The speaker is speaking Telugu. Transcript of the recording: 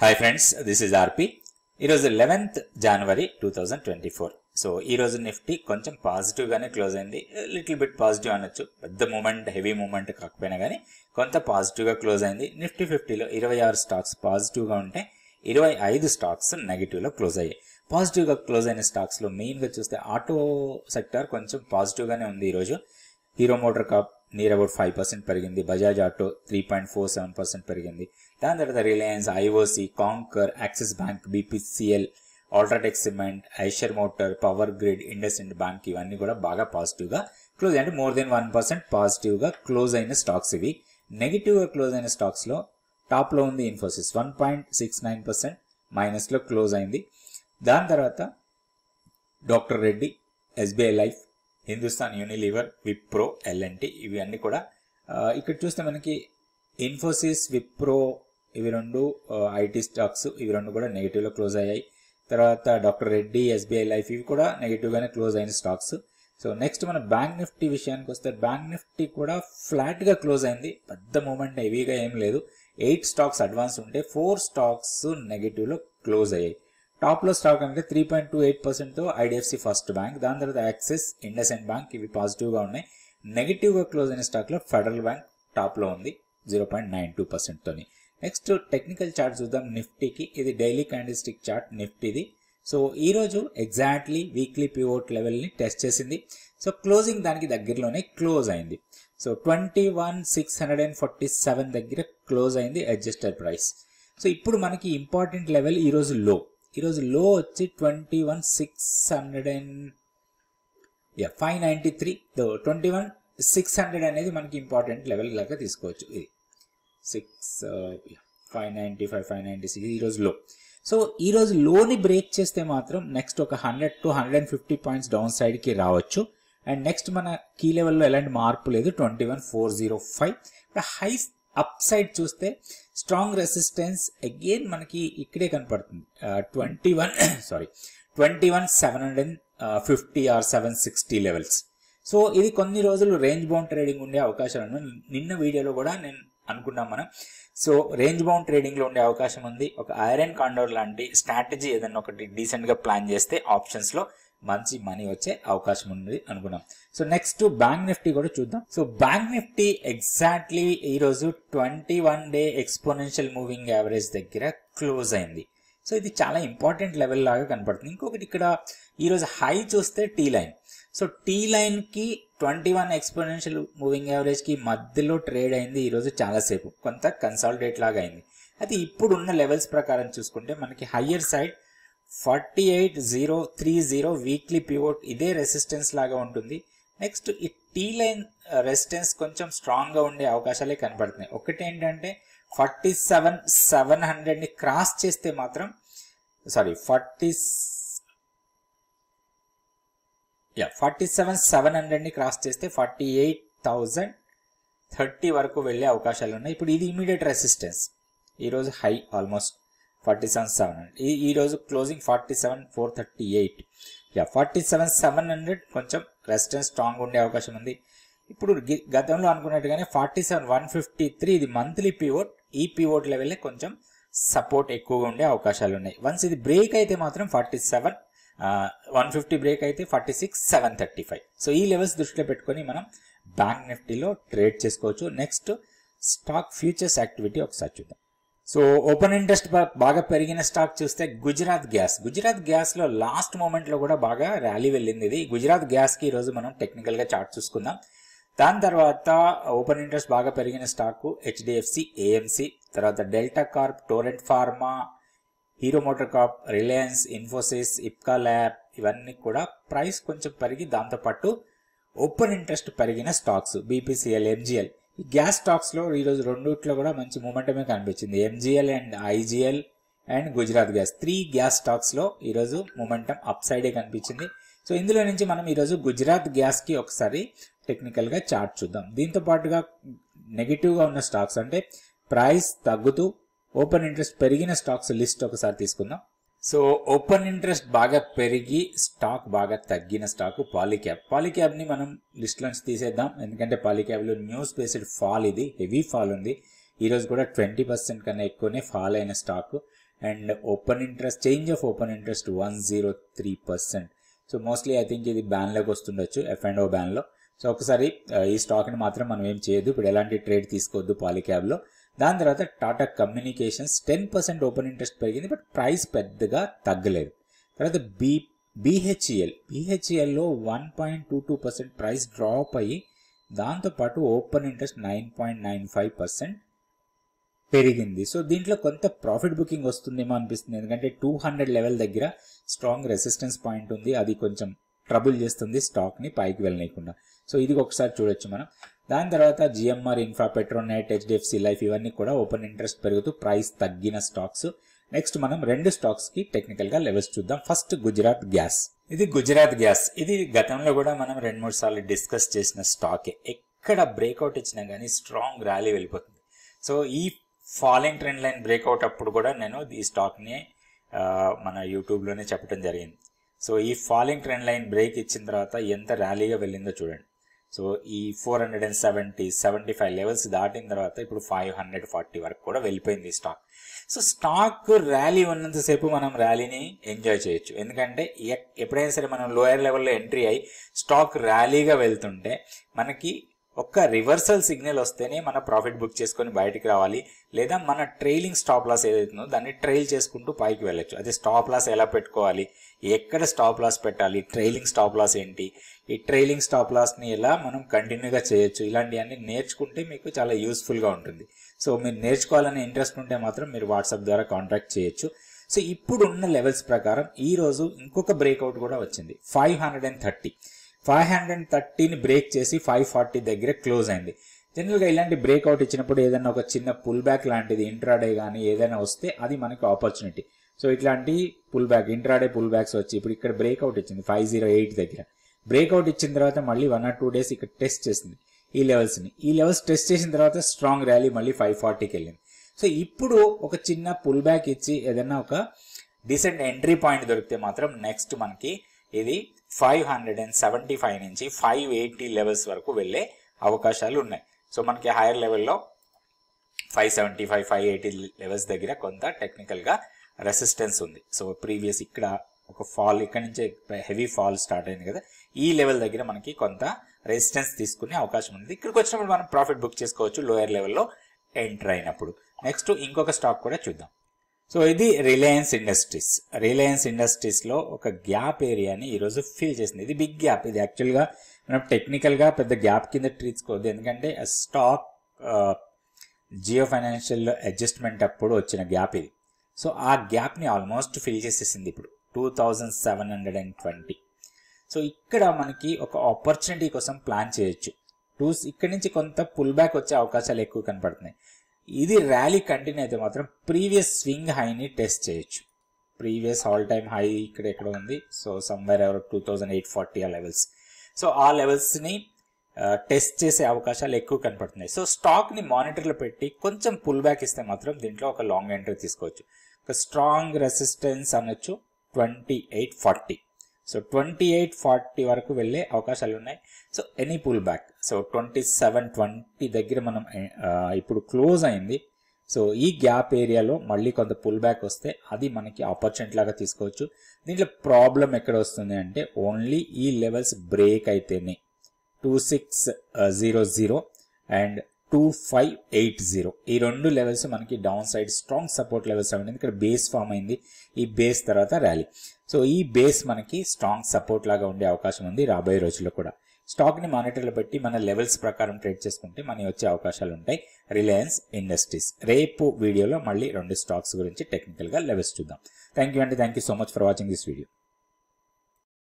Hi friends, this is RP. ఈరోజు 11th January 2024. సో ఈరోజు నిఫ్టీ కొంచెం పాజిటివ్ గానే క్లోజ్ అయింది. లిటిల్ బిట్ పాజిటివ్ అనొచ్చు. పెద్ద మూమెంట్, హెవీ మూమెంట్ కాకపోయినా కానీ కొంత పాజిటివ్ గా క్లోజ్ అయింది. నిఫ్టీ 50లో 26 స్టాక్స్ పాజిటివ్ గా ఉంటే 25 స్టాక్స్ నెగిటివ్ లో క్లోజ్ అయ్యాయి. పాజిటివ్ గా క్లోజ్ అయిన స్టాక్స్ లో మెయిన్ గా చూస్తే ఆటో సెక్టర్ కొంచెం పాజిటివ్ గానే ఉంది ఈరోజు. Hero Motor Corp near about 5% పెరిగింది. బజాజ్ ఆటో 3.47% పెరిగింది. దాని తర్వాత Reliance, IOC, Concor, Axis Bank, BPCL, UltraTech Cement, Eicher Motor, Power Grid, IndusInd Bank ఇవన్నీ కూడా బాగా పాజిటివ్ గా క్లోజ్ అంటే మోర్ దెన్ 1% పాజిటివ్ గా క్లోజ్ అయిన స్టాక్స్ ఇవి. నెగిటివ్ గా క్లోజ్ అయిన స్టాక్స్ లో టాప్ లో ఉంది ఇన్ఫోసిస్ 1.69% మైనస్ లో క్లోజ్ అయింది. దాని తర్వాత doctor Reddy, SBI Life, Hindustan Unilever, Wipro, LNT ఇవి అన్ని కూడా ఇక్కడ చూస్తే మనకి ఇన్ఫోసిస్, విప్రో ఇవి రెండు ఐటీ స్టాక్స్, ఇవి రెండు కూడా నెగిటివ్ లో క్లోజ్ అయ్యాయి. తర్వాత డాక్టర్ రెడ్డి, ఎస్బీఐ లైఫ్ ఇవి కూడా నెగిటివ్ గానే క్లోజ్ అయిన స్టాక్స్. సో నెక్స్ట్ మన బ్యాంక్ నిఫ్టీ విషయానికి వస్తే బ్యాంక్ నిఫ్టీ కూడా ఫ్లాట్ గా క్లోజ్ అయింది. పెద్ద మూమెంట్ హెవీగా ఏం లేదు. 8 స్టాక్స్ అడ్వాన్స్ ఉంటే 4 స్టాక్స్ నెగిటివ్ లో క్లోజ్ అయ్యాయి. టాప్ లో స్టాక్ అంటే 3.28% తో ఐడిఎఫ్సి ఫస్ట్ బ్యాంక్, దాని తర్వాత యాక్సిస్, ఇండస్ఇండ్ బ్యాంక్ ఇవి పాజిటివ్ గా ఉన్నాయి. నెగిటివ్ గా క్లోజ్ అయిన స్టాక్ లో ఫెడరల్ బ్యాంక్ టాప్ లో ఉంది 0.92% తోని. నెక్స్ట్ టెక్నికల్ చార్ట్ చూద్దాం నిఫ్టీకి. ఇది డైలీ క్యాండిల్ స్టిక్ చార్ట్ నిఫ్టీది. సో ఈ రోజు ఎగ్జాక్ట్లీ వీక్లీ పివోట్ లెవెల్ ని టెస్ట్ చేసింది. సో క్లోజింగ్ దానికి దగ్గరలోనే క్లోజ్ అయింది. సో 21,647 దగ్గర క్లోజ్ అయింది అడ్జస్టెడ్ ప్రైస్. సో ఇప్పుడు మనకి ఇంపార్టెంట్ లెవెల్ ఈ రోజు లో వచ్చి 21,593. 21,600 అనేది మనకి ఇంపార్టెంట్ లెవెల్ లాగా తీసుకోవచ్చు. ఇది 595, 596 ఈ రోజు లో. సో ఈ రోజు లోని బ్రేక్ చేస్తే మాత్రం నెక్స్ట్ ఒక 100 to 150 పాయింట్స్ డౌన్ సైడ్ కి రావచ్చు. అండ్ నెక్స్ట్ మన కీ లెవెల్లో ఎలాంటి మార్పు లేదు, 21,405. హై అప్ సైడ్ చూస్తే స్ట్రాంగ్ రెసిస్టెన్స్ అగైన్ మనకి ఇక్కడే కనపడుతుంది. 21,750 ఆర్ 760 లెవెల్స్. సో ఇది కొన్ని రోజులు రేంజ్ బౌండ్ ట్రేడింగ్ ఉండే అవకాశాలు నిన్న వీడియోలో కూడా నేను అనుకున్నాం మనం. సో రేంజ్ బౌండ్ ట్రేడింగ్ లో ఉండే అవకాశం ఉంది. ఒక ఐరన్ కాండోర్ లాంటి స్ట్రాటజీ ఏదైనా ఒకటి డీసెంట్ గా ప్లాన్ చేస్తే ఆప్షన్స్ లో మంచి మనీ వచ్చే అవకాశం ఉంది అనుకున్నాం. సో నెక్స్ట్ బ్యాంక్ నిఫ్టీ కూడా చూద్దాం. సో బ్యాంక్ నిఫ్టీ ఎగ్జాక్ట్లీ ఈ రోజు 21 డే ఎక్స్పోనెన్షియల్ మూవింగ్ యావరేజ్ దగ్గర క్లోజ్ అయింది. సో ఇది చాలా ఇంపార్టెంట్ లెవెల్ లాగా కనపడుతుంది. ఇంకొకటి ఇక్కడ ఈ రోజు హై చూస్తే tea line. So tea line కి 21 ఎక్స్పోనెన్షియల్ మూవింగ్ యావరేజ్ కి మధ్యలో ట్రేడ్ అయింది ఈ రోజు చాలాసేపు. కొంత కన్సాలిడేట్ లాగా అయింది. అయితే ఇప్పుడు ఉన్న లెవెల్స్ ప్రకారం చూసుకుంటే మనకి హయ్యర్ సైడ్ 48,030 వీక్లీ పివోట్ ఇదే రెసిస్టెన్స్ లాగా ఉంటుంది. నెక్స్ట్ ఈ టీ లైన్ రెసిస్టెన్స్ కొంచెం స్ట్రాంగ్ గా ఉండే అవకాశాలే కనపడుతున్నాయి. ఒకటి ఏంటంటే 47,700 ని క్రాస్ చేస్తే మాత్రం 47,700 ని క్రాస్ చేస్తే 48,030 వరకు వెళ్లే అవకాశాలు ఉన్నాయి. ఇప్పుడు ఇది ఇమీడియట్ రెసిస్టెన్స్. ఈ రోజు హై ఆల్మోస్ట్ 47,700, ఈ రోజు క్లోజింగ్ 47,438. 47,700 కొంచెం రెసిస్టెన్స్ స్ట్రాంగ్ ఉండే అవకాశం ఉంది. ఇప్పుడు గతంలో అనుకున్నట్టుగానే 47,153 ఇది మంత్లీ పివోట్. ఈ పివోట్ లెవెల్ కొంచెం సపోర్ట్ ఎక్కువగా ఉండే అవకాశాలు ఉన్నాయి. వన్స్ ఇది బ్రేక్ అయితే మాత్రం 150 బ్రేక్ అయితే 46,735. సో ఈ లెవెల్స్ దృష్టిలో పెట్టుకొని మనం బ్యాంక్ నిఫ్టీలో ట్రేడ్ చేసుకోవచ్చు. నెక్స్ట్ స్టాక్ ఫ్యూచర్స్ యాక్టివిటీ ఒకసారి చూద్దాం. సో ఓపెన్ ఇంట్రెస్ట్ బాగా పెరిగిన స్టాక్ చూస్తే గుజరాత్ గ్యాస్ లో లాస్ట్ మూమెంట్ లో కూడా బాగా ర్యాలీ వెళ్ళింది. ఇది గుజరాత్ గ్యాస్ కి ఈ రోజు మనం టెక్నికల్ గా చార్ట్ చూసుకుందాం. దాని తర్వాత ఓపెన్ ఇంట్రెస్ట్ బాగా పెరిగిన స్టాక్ హెచ్డిఎఫ్సి, ఏఎంసి, తర్వాత Delta Corp, Torrent Pharma, Hero Motor Corp, Reliance, Infosys, Ipca Lab ఇవన్నీ కూడా ప్రైస్ కొంచెం పెరిగి దాంతోపాటు ఓపెన్ ఇంట్రెస్ట్ పెరిగిన స్టాక్స్ బీపీసీఎల్, ఎంజీఎల్. ఈ గ్యాస్ స్టాక్స్ లో ఈ రోజు రెండిట్లో కూడా మంచి మూమెంటమే కనిపించింది. MGL and IGL and Gujarat gas 3 gas stocks లో ఈ రోజు మూమెంటం అప్ సైడే కనిపించింది. సో ఇందులో నుంచి మనం ఈ రోజు గుజరాత్ గ్యాస్ కి ఒకసారి టెక్నికల్ గా చార్ట్ చూద్దాం. దీంతో పాటుగా నెగిటివ్ గా ఉన్న స్టాక్స్ అంటే ప్రైస్ తగ్గుతూ ఓపెన్ ఇంట్రెస్ట్ పెరిగిన స్టాక్స్ లిస్ట్ ఒకసారి తీసుకుందాం. సో ఓపెన్ ఇంట్రెస్ట్ బాగా పెరిగి స్టాక్ బాగా తగ్గిన స్టాక్ పాలీక్యాబ్ ని మనం లిస్ట్ నుంచి తీసేద్దాం. ఎందుకంటే పాలీక్యాబ్ లో న్యూస్ బేస్డ్ ఫాల్, ఇది హెవీ ఫాల్ ఉంది. ఈరోజు కూడా 20% కన్నా ఎక్కువనే ఫాల్ అయిన stock. And open interest, change of open interest 103%. So mostly I think ఇది బ్యాన్లోకి వస్తుండొచ్చు, F&O బ్యాన్లో. సో ఒకసారి ఈ స్టాక్ని మాత్రం మనం ఏం చేయొద్దు, ఇప్పుడు ఎలాంటి ట్రేడ్ తీసుకోవద్దు పాలీక్యాబ్లో. దాని తర్వాత టాటా కమ్యూనికేషన్స్ 10% ఓపెన్ ఇంట్రెస్ట్ పెరిగింది, బట్ ప్రైస్ పెద్దగా తగ్గలేదు. తర్వాత BHELలో 1.22% ప్రైస్ డ్రాప్ అయ్యి దాంతోపాటు ఓపెన్ ఇంట్రెస్ట్ 9.95% పెరిగింది. సో దీంట్లో కొంత ప్రాఫిట్ బుకింగ్ వస్తుందేమో అనిపిస్తుంది, ఎందుకంటే 200 లెవెల్ దగ్గర స్ట్రాంగ్ రెసిస్టెన్స్ పాయింట్ ఉంది, అది కొంచెం ట్రబుల్ చేస్తుంది స్టాక్ని పైకి వెళ్ళనీయకుండా. సో ఇది ఒకసారి చూడొచ్చు మనం. దాని తర్వాత GMR infra, Petronet, HDFC life ఇవన్నీ కూడా ఓపెన్ ఇంట్రెస్ట్ పెరుగుతూ ప్రైస్ తగ్గిన స్టాక్స్. నెక్స్ట్ మనం 2 స్టాక్స్కి టెక్నికల్గా లెవెల్స్ చూద్దాం. First Gujarat gas. ఇది గుజరాత్ గ్యాస్, ఇది గతంలో కూడా మనం 2-3 సార్లు డిస్కస్ చేసిన స్టాకే. ఎక్కడ బ్రేక్అవుట్ ఇచ్చినా కానీ స్ట్రాంగ్ ర్యాలీ వెళ్ళిపోతుంది. సో ఈ ఫాలింగ్ ట్రెండ్ లైన్ బ్రేక్అవుట్ అప్పుడు కూడా నేను ఈ స్టాక్ని మన యూట్యూబ్లోనే చెప్పడం జరిగింది. సో ఈ ఫాలింగ్ ట్రెండ్ లైన్ బ్రేక్ ఇచ్చిన తర్వాత ఎంత ర్యాలీగా వెళ్ళిందో చూడండి. సో ఈ 470-75 లెవెల్స్ దాటిన తర్వాత ఇప్పుడు 540 వరకు కూడా వెళ్ళిపోయింది ఈ స్టాక్. సో స్టాక్ ర్యాలీ ఉన్నంతసేపు మనం ర్యాలీని ఎంజాయ్ చేయొచ్చు, ఎందుకంటే ఎప్పుడైనా సరే మనం లోయర్ లెవెల్లో ఎంట్రీ అయ్యి స్టాక్ ర్యాలీగా వెళ్తుంటే మనకి ఒక్క రివర్సల్ సిగ్నల్ వస్తేనే మన ప్రాఫిట్ బుక్ చేసుకొని బయటికి రావాలి, లేదా మన ట్రైలింగ్ స్టాప్ లాస్ ఏదైతుందో దాన్ని ట్రైల్ చేసుకుంటూ పైకి వెళ్ళొచ్చు. అదే స్టాప్ లాస్ ఎలా పెట్టుకోవాలి, ఎక్కడ స్టాప్ లాస్ పెట్టాలి, ట్రైలింగ్ స్టాప్ లాస్ ఏంటి, ఈ ట్రైలింగ్ స్టాప్ లాస్ని ఎలా మనం కంటిన్యూగా చేయొచ్చు, ఇలాంటివన్నీ నేర్చుకుంటే మీకు చాలా యూస్ఫుల్గా ఉంటుంది. సో మీరు నేర్చుకోవాలనే ఇంట్రెస్ట్ ఉంటే మాత్రం మీరు వాట్సాప్ ద్వారా కాంటాక్ట్ చేయొచ్చు. సో ఇప్పుడు ఉన్న లెవెల్స్ ప్రకారం ఈరోజు ఇంకొక బ్రేక్అవుట్ కూడా వచ్చింది. 530ని బ్రేక్ చేసి 540 దగ్గర క్లోజ్ అయింది. జనరల్గా ఇలాంటి బ్రేక్అవుట్ ఇచ్చినప్పుడు ఏదైనా ఒక చిన్న పుల్ బ్యాక్ లాంటిది ఇంట్రాడే కానీ ఏదైనా వస్తే అది మనకు ఆపర్చునిటీ. సో ఇట్లాంటి pull back, intraday pull backs వచ్చి ఇప్పుడు ఇక్కడ బ్రేక్అవుట్ ఇచ్చింది 508 దగ్గర. బ్రేక్అవుట్ ఇచ్చిన తర్వాత మళ్ళీ 1 or 2 డేస్ ఇక్కడ టెస్ట్ చేసింది ఈ లెవెల్స్ని. ఈ లెవెల్స్ టెస్ట్ చేసిన తర్వాత స్ట్రాంగ్ ర్యాలీ మళ్ళీ 540కి వెళ్ళింది. సో ఇప్పుడు ఒక చిన్న పుల్ బ్యాక్ ఇచ్చి ఏదైనా ఒక డీసెంట్ ఎంట్రీ పాయింట్ దొరికితే మాత్రం నెక్స్ట్ మనకి ఇది 575 నుంచి 580 లెవెల్స్ వరకు వెళ్ళే అవకాశాలు ఉన్నాయి. సో మనకి హైయర్ లెవెల్లో 575, 580 లెవెల్స్ దగ్గర కొంత టెక్నికల్గా రెసిస్టెన్స్ ఉంది. సో ప్రీవియస్ ఇక్కడ ఒక ఫాల్, ఇక్కడ నుంచి హెవీ ఫాల్ స్టార్ట్ అయింది కదా, ఈ లెవెల్ దగ్గర మనకి కొంత రెసిస్టెన్స్ తీసుకునే అవకాశం ఉంది. ఇక్కడికి వచ్చినప్పుడు మనం ప్రాఫిట్ బుక్ చేసుకోవచ్చు లోయర్ లెవెల్లో ఎంటర్ అయినప్పుడు. నెక్స్ట్ ఇంకొక స్టాక్ కూడా చూద్దాం. సో ఇది రిలయన్స్ ఇండస్ట్రీస్. రిలయన్స్ ఇండస్ట్రీస్లో ఒక గ్యాప్ ఏరియాని ఈరోజు ఫిల్ చేసింది. ఇది బిగ్ గ్యాప్. ఇది యాక్చువల్గా మనం టెక్నికల్గా పెద్ద గ్యాప్ కింద తీసుకోవద్దు, ఎందుకంటే స్టాక్ జియో ఫైనాన్షియల్ అడ్జస్ట్మెంట్ అప్పుడు వచ్చిన గ్యాప్ ఇది. సో ఆ గ్యాప్ని ఆల్మోస్ట్ ఫిల్ చేసేసింది ఇప్పుడు 2720. సో ఇక్కడ మనకి ఒక ఆపర్చునిటీ కోసం ప్లాన్ చేయొచ్చు. ఇక్కడ నుంచి కొంత పుల్ బ్యాక్ వచ్చే అవకాశాలు ఎక్కువ కనపడుతున్నాయి. ఇది ర్యాలీ కంటిన్యూ అయితే మాత్రం ప్రీవియస్ స్వింగ్ హైని టెస్ట్ చేయొచ్చు. ప్రీవియస్ ఆల్ టైమ్ హై ఇక్కడ ఎక్కడ ఉంది, సో సమ్వేర్ ఎవరో 2840 ఆ లెవెల్స్. సో ఆ లెవెల్స్ని టెస్ట్ చేసే అవకాశాలు ఎక్కువ కనపడుతున్నాయి. సో స్టాక్ని మానిటర్లో పెట్టి కొంచెం పుల్ బ్యాక్ ఇస్తే మాత్రం దీంట్లో ఒక లాంగ్ ఎంట్రీ తీసుకోవచ్చు. ఒక స్ట్రాంగ్ రెసిస్టెన్స్ అనొచ్చు 2840. సో 2840 వరకు వెళ్ళే అవకాశాలు ఉన్నాయి. So any pull back, so 2720 దగ్గర మనం ఇప్పుడు క్లోజ్ అయింది. సో ఈ గ్యాప్ ఏరియాలో మళ్ళీ కొంత పుల్ బ్యాక్ వస్తే అది మనకి ఆపర్చునిటీ లాగా తీసుకోవచ్చు. దీంట్లో ప్రాబ్లం ఎక్కడ వస్తుంది అంటే ఓన్లీ ఈ లెవెల్స్ బ్రేక్ అయితేనే 2600 అండ్ 2580 ఈ 2 లెవెల్స్ మనకి down side strong support levels అవ్వండి. ఇక్కడ బేస్ ఫామ్ అయింది, ఈ బేస్ తర్వాత ర్యాలీ. సో ఈ బేస్ మనకి స్ట్రాంగ్ సపోర్ట్ లాగా ఉండే అవకాశం ఉంది రాబోయే రోజుల్లో కూడా. స్టాక్ని మానిటర్లో పెట్టి మన లెవెల్స్ ప్రకారం ట్రేడ్ చేసుకుంటే మనకి వచ్చే అవకాశాలు ఉంటాయి. Reliance industries. రేపు వీడియోలో మళ్ళీ 2 స్టాక్స్ గురించి టెక్నికల్గా లెవెల్స్ చూద్దాం. Thank you so much for watching this video.